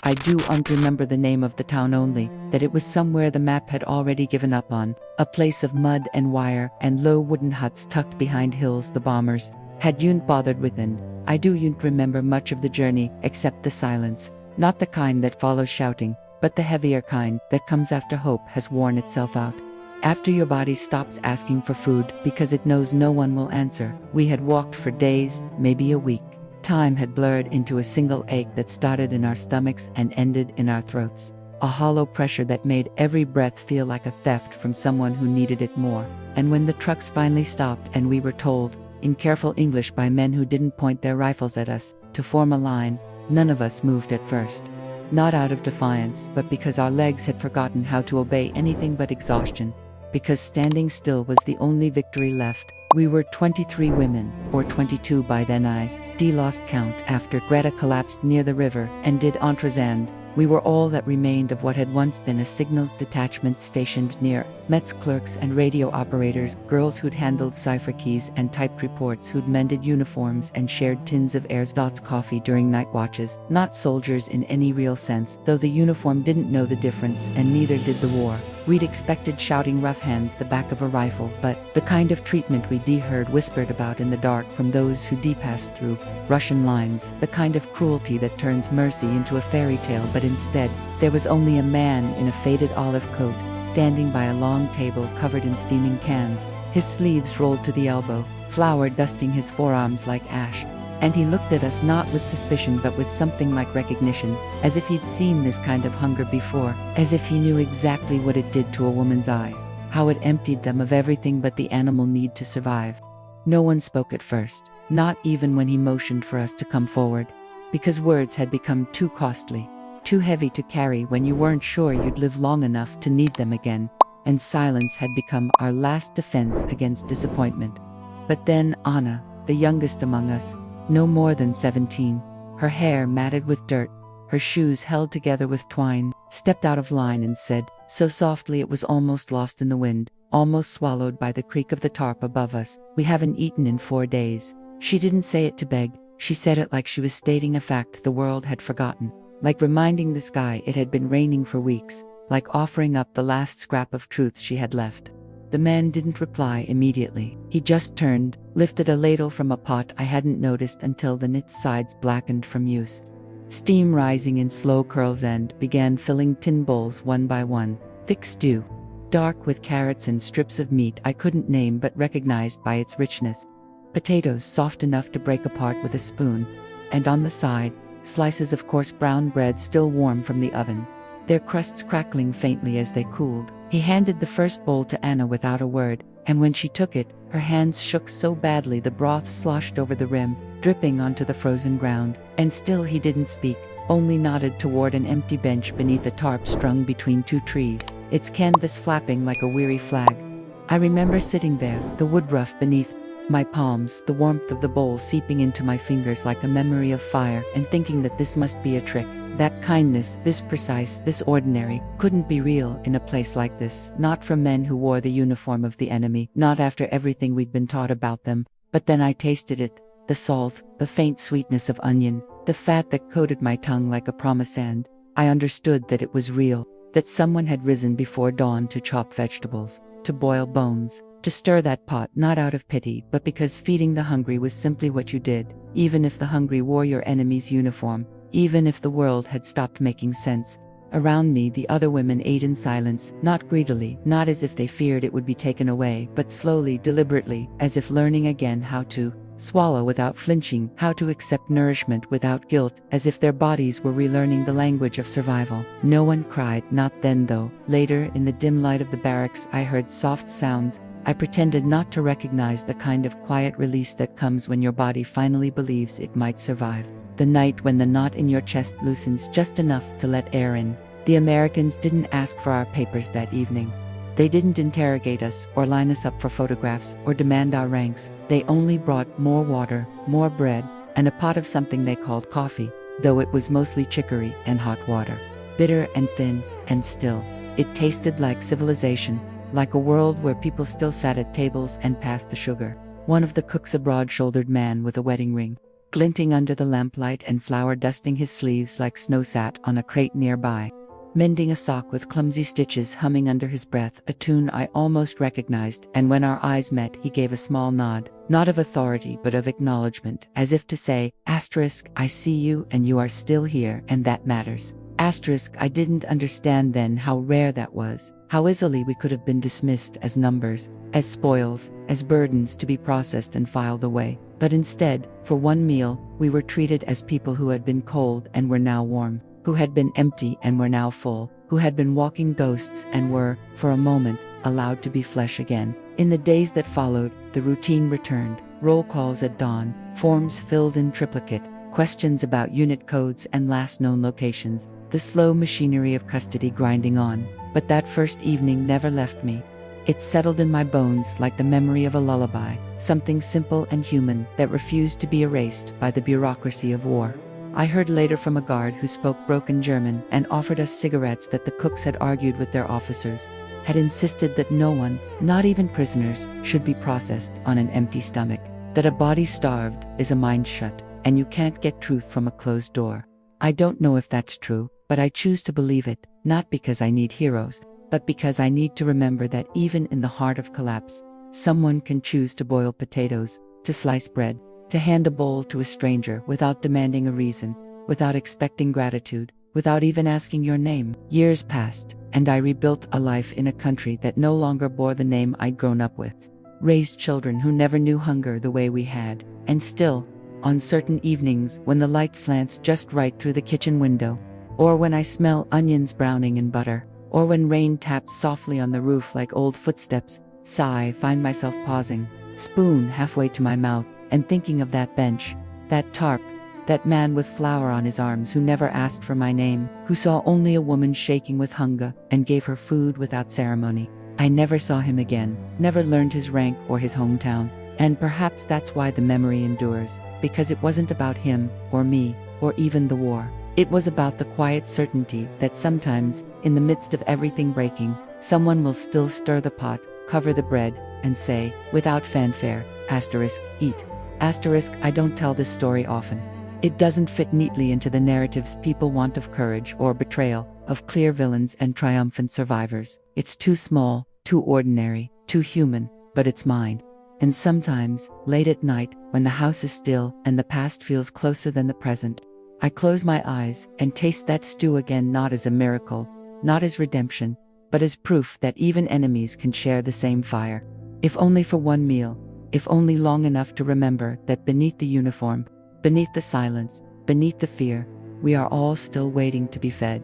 I don't remember the name of the town, only that it was somewhere the map had already given up on, a place of mud and wire and low wooden huts tucked behind hills the bombers hadn't bothered with, and I don't remember much of the journey except the silence, not the kind that follows shouting, but the heavier kind that comes after hope has worn itself out. After your body stops asking for food because it knows no one will answer. We had walked for days, maybe a week. Time had blurred into a single ache that started in our stomachs and ended in our throats. A hollow pressure that made every breath feel like a theft from someone who needed it more. And when the trucks finally stopped and we were told, in careful English by men who didn't point their rifles at us, to form a line, none of us moved at first. Not out of defiance, but because our legs had forgotten how to obey anything but exhaustion. Because standing still was the only victory left. We were 23 women, or 22 by then. I lost count after Greta collapsed near the river and did Entrezand. We were all that remained of what had once been a signals detachment stationed near. Mets clerks and radio operators, girls who'd handled cipher keys and typed reports, who'd mended uniforms and shared tins of ersatz coffee during night watches. Not soldiers in any real sense, though the uniform didn't know the difference, and neither did the war. We'd expected shouting rough hands the back of a rifle, but the kind of treatment we'd heard whispered about in the dark from those who passed through Russian lines, the kind of cruelty that turns mercy into a fairy tale. But instead, there was only a man in a faded olive coat, standing by a long table covered in steaming cans, his sleeves rolled to the elbow, flour dusting his forearms like ash. And he looked at us not with suspicion but with something like recognition, as if he'd seen this kind of hunger before, as if he knew exactly what it did to a woman's eyes, how it emptied them of everything but the animal need to survive. No one spoke at first, not even when he motioned for us to come forward, because words had become too costly, too heavy to carry when you weren't sure you'd live long enough to need them again, and silence had become our last defense against disappointment. But then Anna, the youngest among us, no more than 17, her hair matted with dirt, her shoes held together with twine, stepped out of line and said, so softly it was almost lost in the wind, almost swallowed by the creak of the tarp above us, "We haven't eaten in 4 days." She didn't say it to beg, she said it like she was stating a fact the world had forgotten, like reminding the sky it had been raining for weeks, like offering up the last scrap of truth she had left. The man didn't reply immediately. He just turned, lifted a ladle from a pot I hadn't noticed until the knit's sides blackened from use. Steam rising in slow curls and began filling tin bowls one by one. Thick stew, dark with carrots and strips of meat I couldn't name but recognized by its richness. Potatoes soft enough to break apart with a spoon. And on the side, slices of coarse brown bread still warm from the oven, their crusts crackling faintly as they cooled. He handed the first bowl to Anna without a word, and when she took it, her hands shook so badly the broth sloshed over the rim, dripping onto the frozen ground. And still he didn't speak, only nodded toward an empty bench beneath a tarp strung between 2 trees, its canvas flapping like a weary flag. I remember sitting there, the woodruff beneath my palms, the warmth of the bowl seeping into my fingers like a memory of fire, and thinking that this must be a trick. That kindness, this precise, this ordinary, couldn't be real in a place like this, not from men who wore the uniform of the enemy, not after everything we'd been taught about them. But then I tasted it, the salt, the faint sweetness of onion, the fat that coated my tongue like a promise, and I understood that it was real, that someone had risen before dawn to chop vegetables, to boil bones, to stir that pot not out of pity but because feeding the hungry was simply what you did, even if the hungry wore your enemy's uniform. Even if the world had stopped making sense. Around me the other women ate in silence, not greedily, not as if they feared it would be taken away, but slowly, deliberately, as if learning again how to swallow without flinching, how to accept nourishment without guilt, as if their bodies were relearning the language of survival. No one cried, not then though. Later, in the dim light of the barracks, I heard soft sounds. I pretended not to recognize the kind of quiet release that comes when your body finally believes it might survive. The night when the knot in your chest loosens just enough to let air in. The Americans didn't ask for our papers that evening. They didn't interrogate us, or line us up for photographs, or demand our ranks. They only brought more water, more bread, and a pot of something they called coffee, though it was mostly chicory and hot water. Bitter and thin, and still. It tasted like civilization, like a world where people still sat at tables and passed the sugar. One of the cooks, a broad-shouldered man with a wedding ring, glinting under the lamplight, and Flower dusting his sleeves like snow sat on a crate nearby, mending a sock with clumsy stitches, humming under his breath a tune I almost recognized, and when our eyes met he gave a small nod, not of authority but of acknowledgement, as if to say, I see you and you are still here, and that matters. I didn't understand then how rare that was, how easily we could have been dismissed as numbers, as spoils, as burdens to be processed and filed away. But instead, for one meal, we were treated as people who had been cold and were now warm, who had been empty and were now full, who had been walking ghosts and were, for a moment, allowed to be flesh again. In the days that followed, the routine returned, roll calls at dawn, forms filled in triplicate, questions about unit codes and last known locations, the slow machinery of custody grinding on. But that first evening never left me. It settled in my bones like the memory of a lullaby, something simple and human that refused to be erased by the bureaucracy of war. I heard later from a guard who spoke broken German and offered us cigarettes that the cooks had argued with their officers, had insisted that no one, not even prisoners, should be processed on an empty stomach, that a body starved is a mind shut, and you can't get truth from a closed door. I don't know if that's true, but I choose to believe it, not because I need heroes, but because I need to remember that even in the heart of collapse, someone can choose to boil potatoes, to slice bread, to hand a bowl to a stranger without demanding a reason, without expecting gratitude, without even asking your name. Years passed, and I rebuilt a life in a country that no longer bore the name I'd grown up with, raised children who never knew hunger the way we had, and still, on certain evenings when the light slants just right through the kitchen window, or when I smell onions browning in butter, or when rain taps softly on the roof like old footsteps, find myself pausing, spoon halfway to my mouth, and thinking of that bench, that tarp, that man with flour on his arms who never asked for my name, who saw only a woman shaking with hunger and gave her food without ceremony. I never saw him again, never learned his rank or his hometown, and perhaps that's why the memory endures, because it wasn't about him, or me, or even the war. It was about the quiet certainty that sometimes, in the midst of everything breaking, someone will still stir the pot, cover the bread, and say, without fanfare, eat. I don't tell this story often. It doesn't fit neatly into the narratives people want of courage or betrayal, of clear villains and triumphant survivors. It's too small, too ordinary, too human, but it's mine. And sometimes, late at night, when the house is still and the past feels closer than the present, I close my eyes and taste that stew again, not as a miracle, not as redemption, but as proof that even enemies can share the same fire. If only for one meal, if only long enough to remember that beneath the uniform, beneath the silence, beneath the fear, we are all still waiting to be fed.